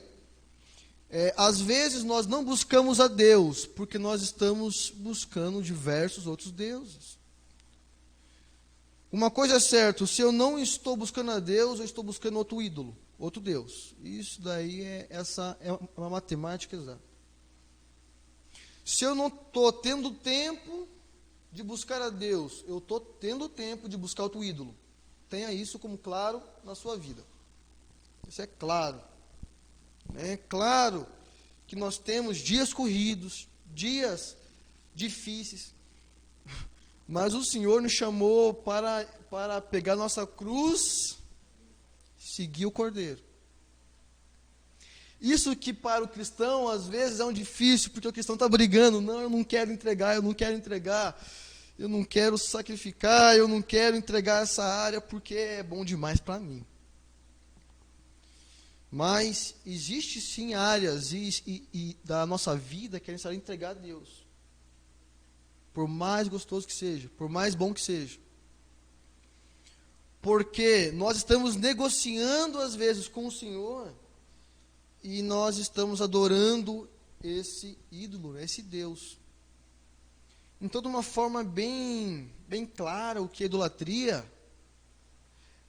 Às vezes nós não buscamos a Deus, porque nós estamos buscando diversos outros deuses. Uma coisa é certa, se eu não estou buscando a Deus, eu estou buscando outro ídolo, outro Deus. Isso daí é uma matemática exata. Se eu não estou tendo tempo de buscar a Deus, eu estou tendo tempo de buscar outro ídolo. Tenha isso como claro na sua vida. Isso é claro. É claro que nós temos dias corridos, dias difíceis, mas o Senhor nos chamou para pegar nossa cruz, seguir o Cordeiro. Isso que para o cristão às vezes é um difícil, porque o cristão está brigando, não, eu não quero entregar, eu não quero sacrificar, eu não quero entregar essa área porque é bom demais para mim. Mas existe sim áreas da nossa vida que é necessário entregar a Deus. Por mais gostoso que seja, por mais bom que seja. Porque nós estamos negociando às vezes com o Senhor e nós estamos adorando esse ídolo, esse Deus. Então, de uma forma bem clara, o que é idolatria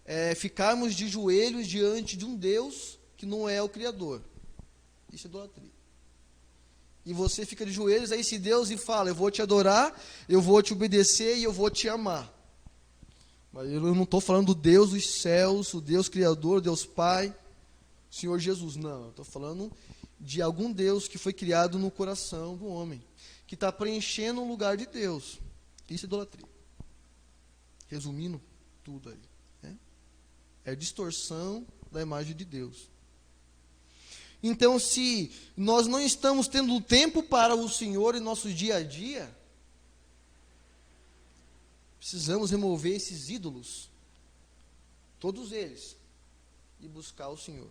é ficarmos de joelhos diante de um Deus que não é o Criador. Isso é idolatria. E você fica de joelhos a esse Deus e fala, eu vou te adorar, eu vou te obedecer e eu vou te amar. Mas eu não estou falando do Deus dos céus, o Deus Criador, o Deus Pai, o Senhor Jesus. Não, eu estou falando de algum Deus que foi criado no coração do homem, que está preenchendo o lugar de Deus. Isso é idolatria. Resumindo tudo aí. Né? É distorção da imagem de Deus. Então, se nós não estamos tendo tempo para o Senhor em nosso dia a dia, precisamos remover esses ídolos, todos eles, e buscar o Senhor.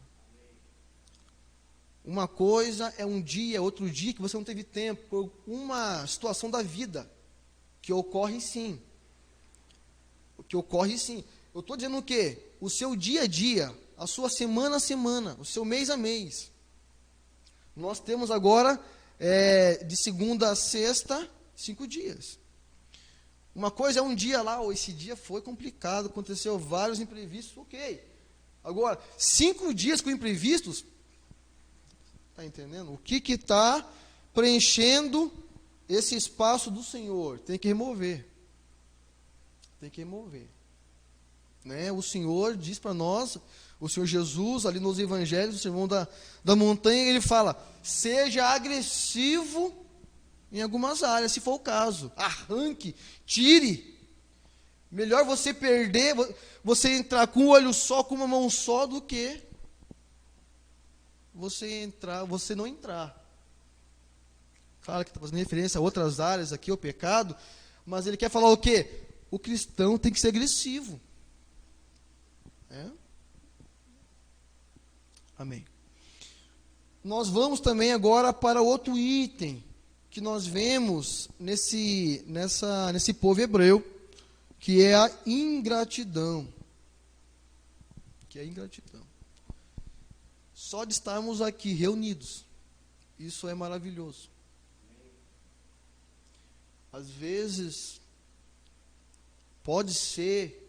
Uma coisa é um dia, outro dia que você não teve tempo, por uma situação da vida, que ocorre sim. Que ocorre sim. Eu estou dizendo o quê? O seu dia a dia, a sua semana a semana, o seu mês a mês. Nós temos agora, de segunda a sexta, 5 dias. Uma coisa é um dia lá, ou esse dia foi complicado, aconteceu vários imprevistos, ok. Agora, 5 dias com imprevistos, está entendendo? O que está preenchendo esse espaço do Senhor? Tem que remover. Tem que remover. Né? O Senhor diz para nós, o Senhor Jesus, ali nos evangelhos, o sermão da montanha, ele fala, seja agressivo em algumas áreas, se for o caso. Arranque, tire. Melhor você perder, você entrar com um olho só, com uma mão só, do que você não entrar. Claro que está fazendo referência a outras áreas aqui, o pecado, mas ele quer falar o quê? O cristão tem que ser agressivo. Amém. Nós vamos também agora para outro item que nós vemos nesse povo hebreu, que é a ingratidão. Só de estarmos aqui reunidos, isso é maravilhoso. Às vezes, pode ser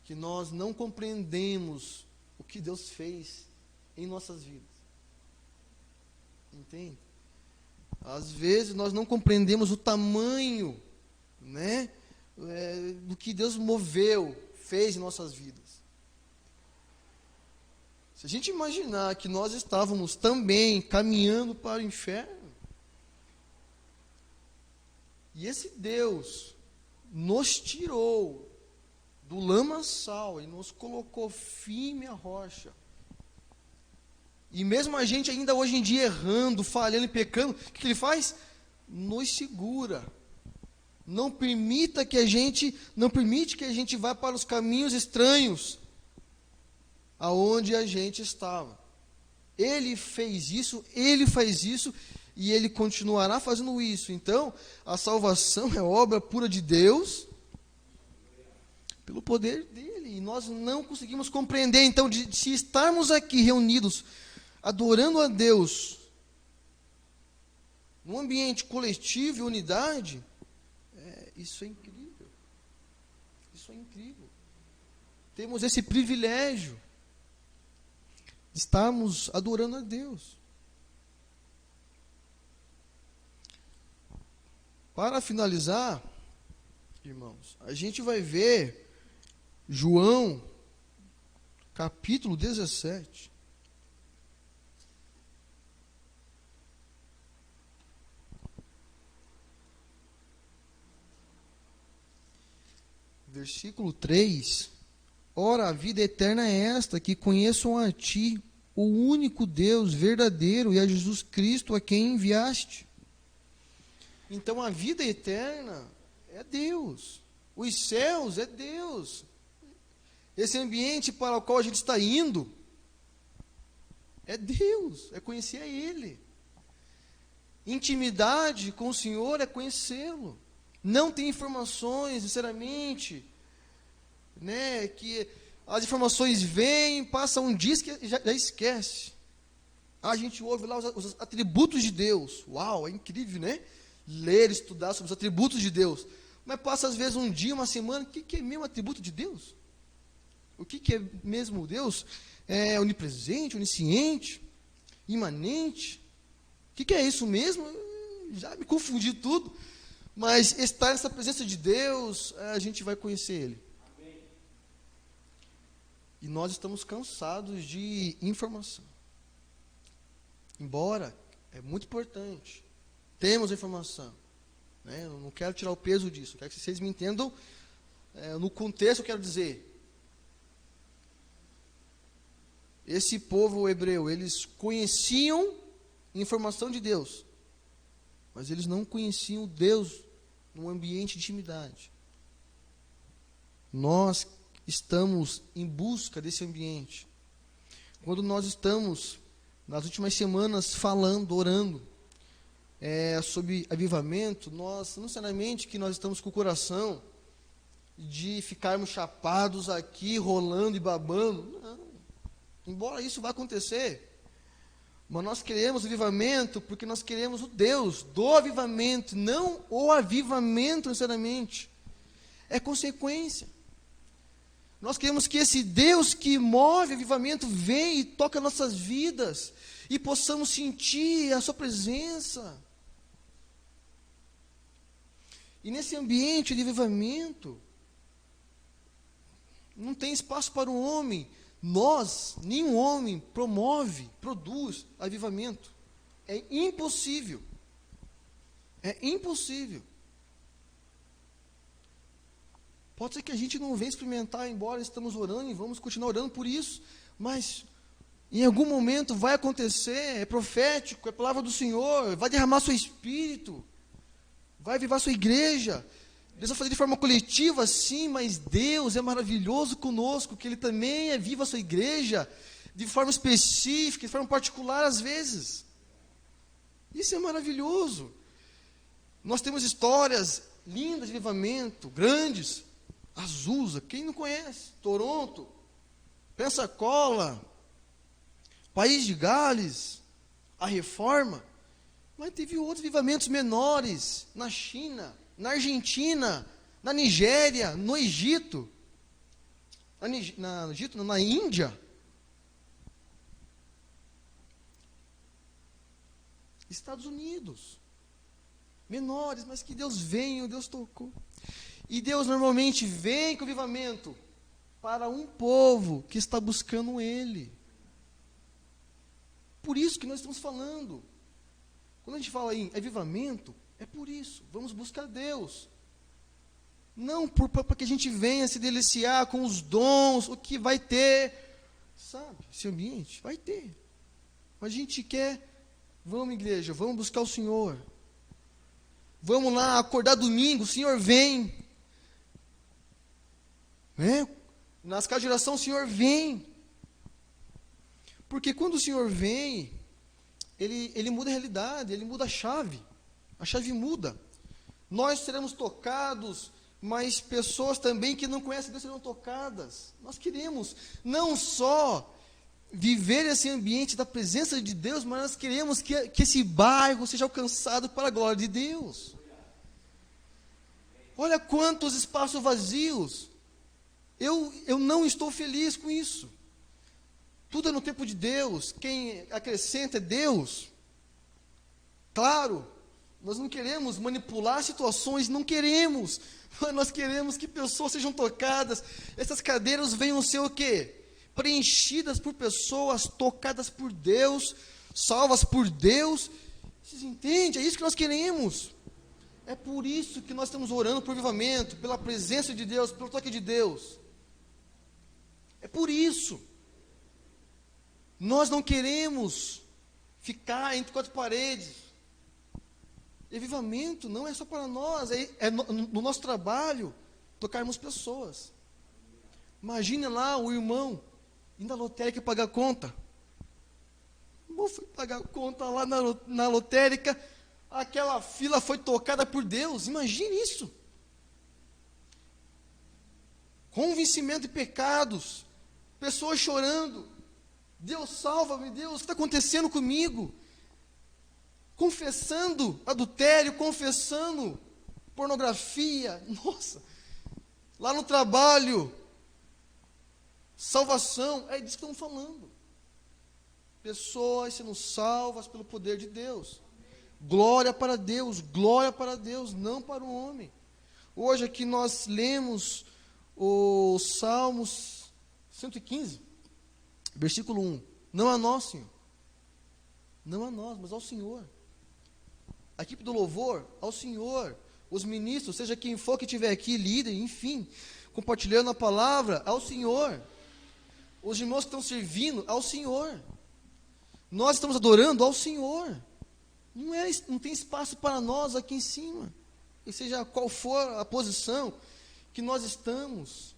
que nós não compreendemos o que Deus fez em nossas vidas. Entende? Às vezes nós não compreendemos o tamanho, né, do que Deus fez em nossas vidas. Se a gente imaginar que nós estávamos também caminhando para o inferno, e esse Deus nos tirou do lamaçal e nos colocou firme à rocha, e mesmo a gente ainda hoje em dia errando, falhando e pecando, o que Ele faz? Nos segura. Não permite que a gente vá para os caminhos estranhos aonde a gente estava. Ele fez isso, Ele faz isso, e Ele continuará fazendo isso. Então, a salvação é obra pura de Deus, pelo poder dEle, e nós não conseguimos compreender. Então, se estarmos aqui reunidos, adorando a Deus, num ambiente coletivo e unidade, isso é incrível. Isso é incrível. Temos esse privilégio de estarmos adorando a Deus. Para finalizar, irmãos, a gente vai ver João, capítulo 17. Versículo 3. Ora, a vida eterna é esta, que conheçam a Ti, o único Deus verdadeiro, e a Jesus Cristo, a quem enviaste. Então, a vida eterna é Deus. Os céus é Deus. Esse ambiente para o qual a gente está indo é Deus, é conhecer a Ele. Intimidade com o Senhor é conhecê-lo. Não tem informações, sinceramente, né, que as informações vêm, passa um dia e já esquece. A gente ouve lá os atributos de Deus. Uau, é incrível, né? Ler, estudar sobre os atributos de Deus. Mas passa às vezes um dia, uma semana, o que é mesmo atributo de Deus? O que é mesmo Deus? É onipresente, onisciente, imanente? O que é isso mesmo? Já me confundi tudo. Mas estar nessa presença de Deus, a gente vai conhecer Ele. Amém. E nós estamos cansados de informação. Embora é muito importante, temos informação. Né? Eu não quero tirar o peso disso. Eu quero que vocês me entendam no contexto. Eu quero dizer, esse povo hebreu, eles conheciam informação de Deus, mas eles não conheciam Deus num ambiente de intimidade. Nós estamos em busca desse ambiente. Quando nós estamos, nas últimas semanas, falando, orando sobre avivamento, nós, não necessariamente que nós estamos com o coração de ficarmos chapados aqui, rolando e babando. Não. Embora isso vá acontecer, mas nós queremos avivamento porque nós queremos o Deus do avivamento, não o avivamento necessariamente. É consequência. Nós queremos que esse Deus que move avivamento venha e toque as nossas vidas e possamos sentir a sua presença. E nesse ambiente de avivamento, não tem espaço para o homem. Nenhum homem produz avivamento. É impossível. É impossível. Pode ser que a gente não venha experimentar, embora estamos orando e vamos continuar orando por isso, mas em algum momento vai acontecer, é profético, é palavra do Senhor, vai derramar seu espírito, vai avivar sua igreja. Deus vai fazer de forma coletiva, sim, mas Deus é maravilhoso conosco, que Ele também aviva a sua igreja de forma específica, de forma particular às vezes. Isso é maravilhoso. Nós temos histórias lindas de avivamento, grandes. Azusa, quem não conhece? Toronto, Pensacola, País de Gales, a Reforma. Mas teve outros avivamentos menores, na China, na Argentina, na Nigéria, no Egito, na Índia. Estados Unidos. Menores, mas que Deus veio, Deus tocou. E Deus normalmente vem com avivamento para um povo que está buscando Ele. por isso que nós estamos falando. Quando a gente fala em avivamento, é por isso. Vamos buscar Deus. Não para que a gente venha se deliciar com os dons, o que vai ter. Sabe, esse ambiente vai ter. Mas a gente quer, vamos igreja, vamos buscar o Senhor. Vamos lá, acordar domingo, o Senhor vem. Nas casas de oração o Senhor vem. Porque quando o Senhor vem, Ele muda a realidade, Ele muda a chave muda. Nós seremos tocados, mas pessoas também que não conhecem Deus serão tocadas. Nós queremos não só viver esse ambiente da presença de Deus, mas nós queremos que esse bairro seja alcançado para a glória de Deus. Olha quantos espaços vazios. Eu não estou feliz com isso. Tudo é no tempo de Deus. Quem acrescenta é Deus. Claro, nós não queremos manipular situações, não queremos. Mas nós queremos que pessoas sejam tocadas. Essas cadeiras venham ser o quê? Preenchidas por pessoas tocadas por Deus, salvas por Deus. Vocês entendem? É isso que nós queremos. É por isso que nós estamos orando por avivamento, pela presença de Deus, pelo toque de Deus. É por isso. Nós não queremos ficar entre quatro paredes. E avivamento não é só para nós, é no nosso trabalho, tocarmos pessoas. Imagina lá o irmão indo à lotérica pagar conta. O irmão foi pagar conta lá na lotérica, aquela fila foi tocada por Deus. Imagine isso. Convencimento de pecados, pessoas chorando. Deus salva-me, Deus, o que está acontecendo comigo? Confessando adultério, confessando pornografia. Nossa, lá no trabalho, salvação, é disso que estamos falando. Pessoas sendo salvas pelo poder de Deus. Glória para Deus, não para o homem. Hoje aqui nós lemos o Salmos 115, versículo 1. Não a nós, Senhor. Não a nós, mas ao Senhor. A equipe do louvor, ao Senhor. Os ministros, seja quem for que estiver aqui, líder, enfim, compartilhando a palavra, ao Senhor. Os irmãos que estão servindo, ao Senhor. Nós estamos adorando ao Senhor. Não tem espaço para nós aqui em cima. E seja qual for a posição que nós estamos.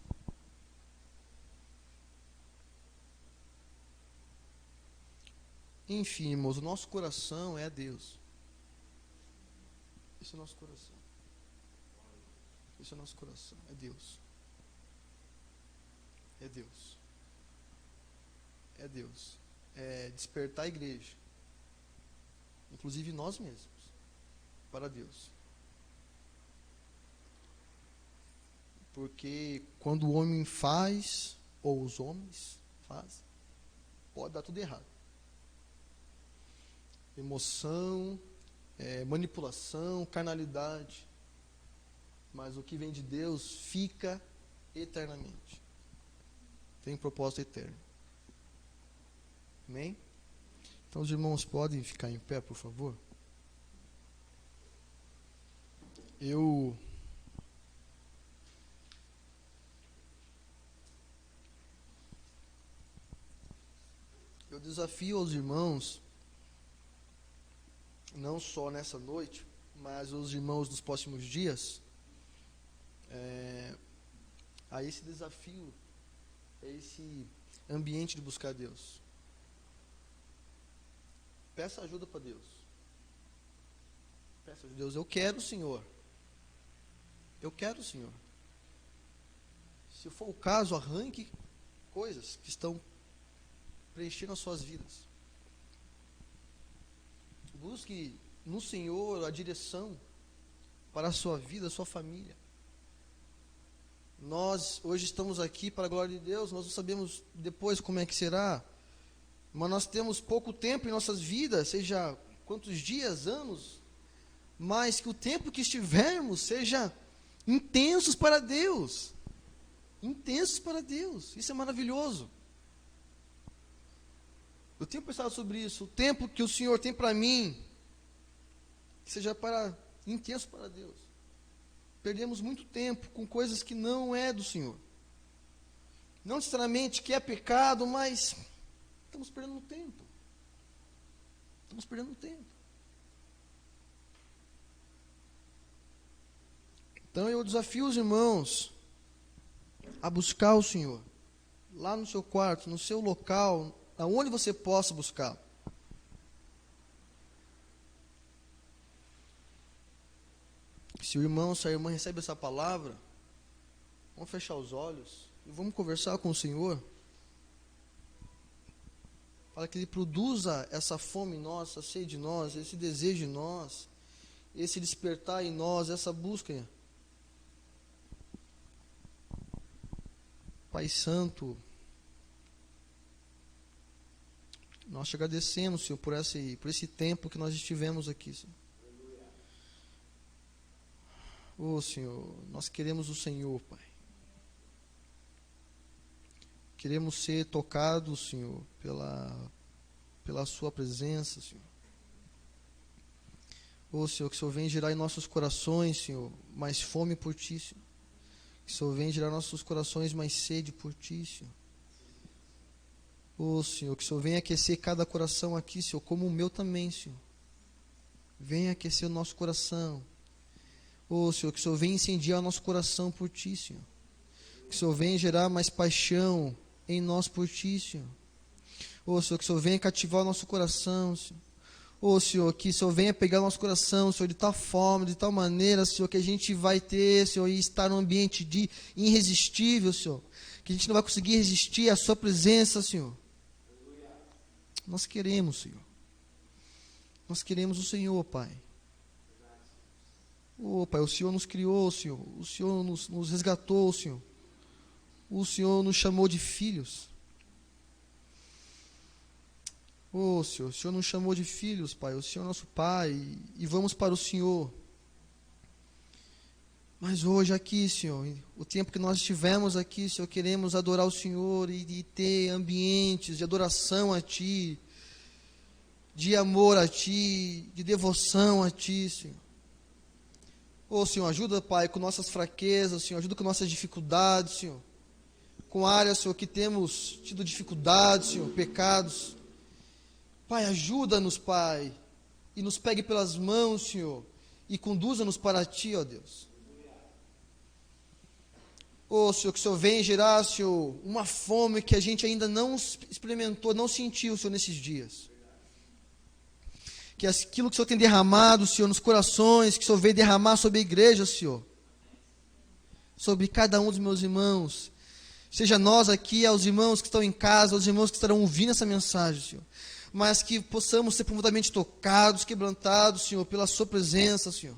Enfim, irmãos, o nosso coração é a Deus. Esse é o nosso coração. Esse é o nosso coração, é Deus. É Deus. É Deus. É despertar a igreja. Inclusive nós mesmos. Para Deus. Porque quando o homem faz, ou os homens fazem, pode dar tudo errado. Emoção, manipulação, carnalidade. Mas o que vem de Deus fica eternamente. Tem um propósito eterno. Amém? Então os irmãos podem ficar em pé, por favor? Eu desafio aos irmãos, não só nessa noite, mas os irmãos dos próximos dias, a esse desafio, a esse ambiente de buscar Deus. Peça ajuda para Deus. Peça ajuda a Deus. Eu quero o Senhor. Eu quero o Senhor. Se for o caso, arranque coisas que estão preenchendo as suas vidas. Busque no Senhor a direção para a sua vida, a sua família. Nós hoje estamos aqui para a glória de Deus, nós não sabemos depois como é que será, mas nós temos pouco tempo em nossas vidas, seja quantos dias, anos, mas que o tempo que estivermos seja intensos para Deus. Intensos para Deus, isso é maravilhoso. Eu tenho pensado sobre isso. O tempo que o Senhor tem para mim, que seja intenso para Deus. Perdemos muito tempo com coisas que não é do Senhor. Não necessariamente que é pecado, mas estamos perdendo tempo. Estamos perdendo tempo. Então eu desafio os irmãos a buscar o Senhor. Lá no seu quarto, no seu local, aonde você possa buscar. Se o irmão, se a irmã recebe essa palavra, vamos fechar os olhos e vamos conversar com o Senhor. Para que Ele produza essa fome em nós, essa sede em nós, esse desejo em nós, esse despertar em nós, essa busca. Pai Santo, nós te agradecemos, Senhor, por esse tempo que nós estivemos aqui, Senhor. Oh, Senhor, nós queremos o Senhor, Pai. Queremos ser tocados, Senhor, pela Sua presença, Senhor. Oh, Senhor, que o Senhor venha gerar em nossos corações, Senhor, mais fome por Ti, Senhor. Que o Senhor venha gerar em nossos corações mais sede por Ti, Senhor. Oh, Senhor, que o Senhor venha aquecer cada coração aqui, Senhor, como o meu também, Senhor. Venha aquecer o nosso coração. Oh, Senhor, que o Senhor venha incendiar o nosso coração por Ti, Senhor. Que o Senhor venha gerar mais paixão em nós por Ti, Senhor. Oh, Senhor, que o Senhor venha cativar o nosso coração, Senhor. Oh, Senhor, que o Senhor venha pegar o nosso coração, Senhor, de tal forma, de tal maneira, Senhor, que a gente vai ter, Senhor, e estar num ambiente irresistível, Senhor. Que a gente não vai conseguir resistir à Sua presença, Senhor. Nós queremos, Senhor. Nós queremos o Senhor, Pai. Oh, Pai, o Senhor nos criou, Senhor. O Senhor nos resgatou, Senhor. O Senhor nos chamou de filhos. Oh, Senhor, o Senhor nos chamou de filhos, Pai. O Senhor é nosso Pai. E vamos para o Senhor. Mas hoje aqui, Senhor, o tempo que nós estivemos aqui, Senhor, queremos adorar o Senhor e ter ambientes de adoração a Ti, de amor a Ti, de devoção a Ti, Senhor. Oh, Senhor, ajuda, Pai, com nossas fraquezas, Senhor, ajuda com nossas dificuldades, Senhor. Com áreas, Senhor, que temos tido dificuldades, Senhor, pecados. Pai, ajuda-nos, Pai, e nos pegue pelas mãos, Senhor, e conduza-nos para Ti, ó Deus. Oh, Senhor, que o Senhor venha gerar, Senhor, uma fome que a gente ainda não experimentou, não sentiu, Senhor, nesses dias. Que aquilo que o Senhor tem derramado, Senhor, nos corações, que o Senhor veio derramar sobre a igreja, Senhor, sobre cada um dos meus irmãos, seja nós aqui, aos irmãos que estão em casa, aos irmãos que estarão ouvindo essa mensagem, Senhor, mas que possamos ser profundamente tocados, quebrantados, Senhor, pela Sua presença, Senhor.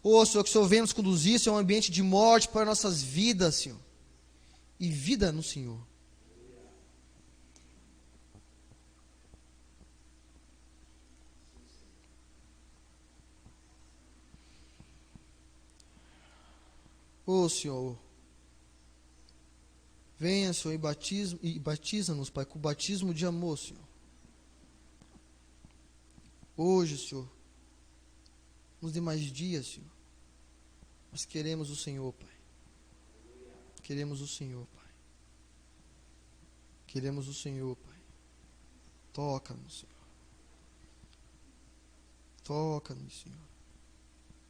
Oh, Senhor, que o Senhor venha nos conduzir, Senhor, a um ambiente de morte para nossas vidas, Senhor, e vida no Senhor. Oh, Senhor, venha, Senhor, e batiza-nos, Pai, com o batismo de amor, Senhor. Hoje, Senhor, nos demais dias, Senhor, nós queremos o Senhor, Pai. Queremos o Senhor, Pai. Queremos o Senhor, Pai. Toca-nos, Senhor. Toca-nos, Senhor.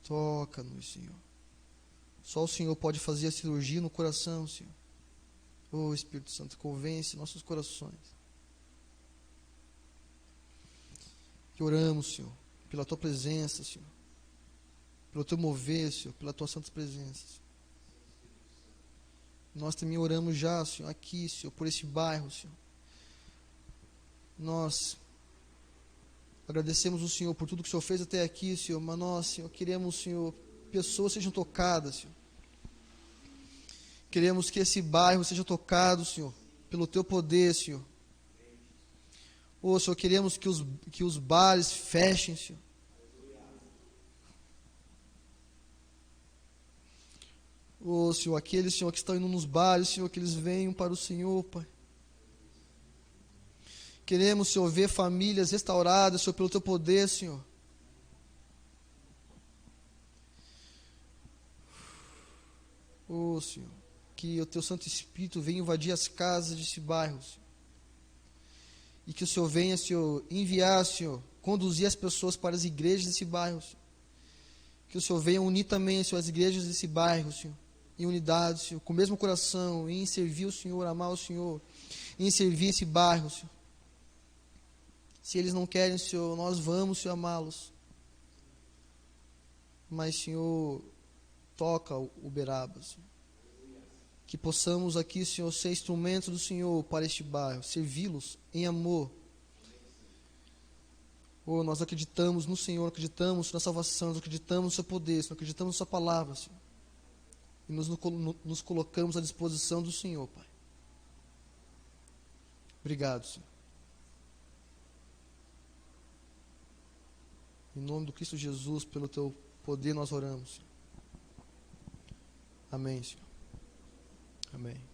Toca-nos, Senhor. Só o Senhor pode fazer a cirurgia no coração, Senhor. Oh, Espírito Santo, convence nossos corações. Que oramos, Senhor, pela Tua presença, Senhor. Pelo Teu mover, Senhor, pela Tua santa presença, Senhor. Nós também oramos já, Senhor, aqui, Senhor, por esse bairro, Senhor. Nós agradecemos o Senhor por tudo que o Senhor fez até aqui, Senhor, mas nós, Senhor, queremos, Senhor, pessoas sejam tocadas, Senhor. Queremos que esse bairro seja tocado, Senhor, pelo Teu poder, Senhor. Oh, Senhor, queremos que os bares fechem, Senhor. Oh, Senhor, aqueles, Senhor, que estão indo nos bares, Senhor, que eles venham para o Senhor, Pai. Queremos, Senhor, ver famílias restauradas, Senhor, pelo Teu poder, Senhor. Senhor, que o Teu Santo Espírito venha invadir as casas desse bairro, Senhor. E que o Senhor venha, Senhor, enviar, Senhor, conduzir as pessoas para as igrejas desse bairro, Senhor. Que o Senhor venha unir também, Senhor, as igrejas desse bairro, Senhor, em unidade, Senhor, com o mesmo coração, em servir o Senhor, amar o Senhor, em servir esse bairro, Senhor. Se eles não querem, Senhor, nós vamos, Senhor, amá-los. Mas, Senhor, toca o Uberaba, Senhor. Que possamos aqui, Senhor, ser instrumento do Senhor para este bairro, servi-los em amor. Nós acreditamos no Senhor, acreditamos na salvação, nós acreditamos no Seu poder, nós acreditamos na Sua palavra, Senhor. E nos colocamos à disposição do Senhor, Pai. Obrigado, Senhor. Em nome do Cristo Jesus, pelo Teu poder nós oramos, Senhor. Amém, Senhor. Amém.